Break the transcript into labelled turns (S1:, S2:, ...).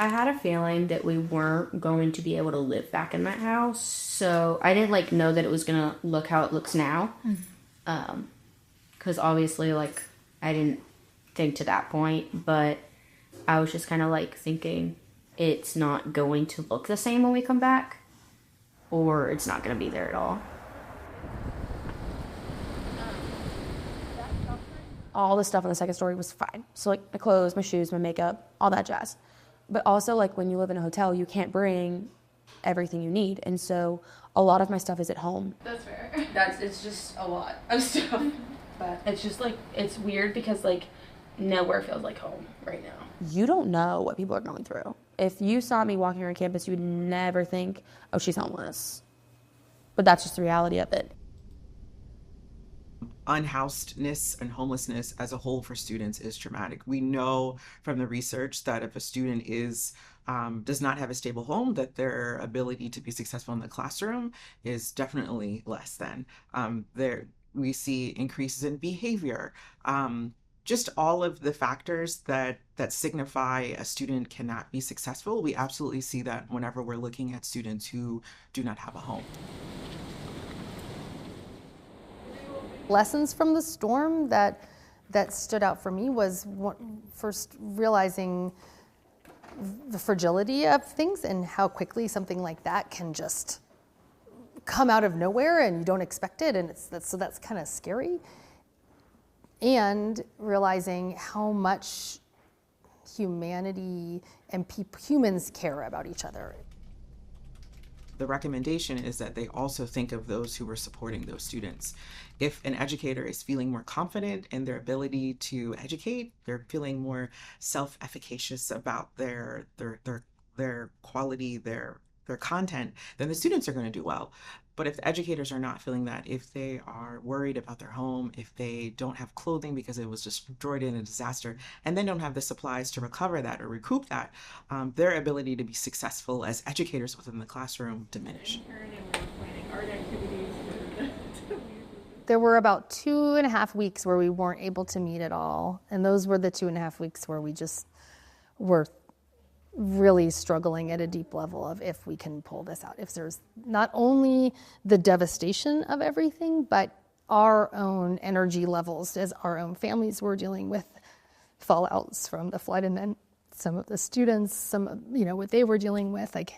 S1: I had a feeling that we weren't going to be able to live back in that house, so I didn't like know that it was gonna look how it looks now. Because obviously, like, I didn't think to that point, but I was just kind of like thinking it's not going to look the same when we come back, or it's not going to be there at all.
S2: All the stuff on the second story was fine. So like my clothes, my shoes, my makeup, all that jazz. But also like when you live in a hotel, you can't bring everything you need. And so a lot of my stuff is at home.
S3: That's fair.
S2: It's just a lot of stuff.
S3: But it's just like, it's weird because like nowhere feels like home right now.
S2: You don't know what people are going through. If you saw me walking around campus, you would never think, oh, she's homeless. But that's just the reality of it.
S4: Unhousedness and homelessness as a whole for students is traumatic. We know from the research that if a student does not have a stable home, that their ability to be successful in the classroom is definitely less than. We see increases in behavior. Just all of the factors that signify a student cannot be successful. We absolutely see that whenever we're looking at students who do not have a home.
S5: Lessons from the storm that stood out for me was first realizing the fragility of things and how quickly something like that can just come out of nowhere and you don't expect it, and that's kind of scary. And realizing how much humanity and humans care about each other.
S4: The recommendation is that they also think of those who were supporting those students. If an educator is feeling more confident in their ability to educate, they're feeling more self-efficacious about their quality, their content, then the students are going to do well. But if the educators are not feeling that, if they are worried about their home, if they don't have clothing because it was destroyed in a disaster, and then don't have the supplies to recover that or recoup that, their ability to be successful as educators within the classroom diminish.
S5: There were about 2.5 weeks where we weren't able to meet at all. And those were the 2.5 weeks where we just were really struggling at a deep level of if we can pull this out. If there's not only the devastation of everything, but our own energy levels as our own families were dealing with fallouts from the flood, and then some of the students, what they were dealing with, like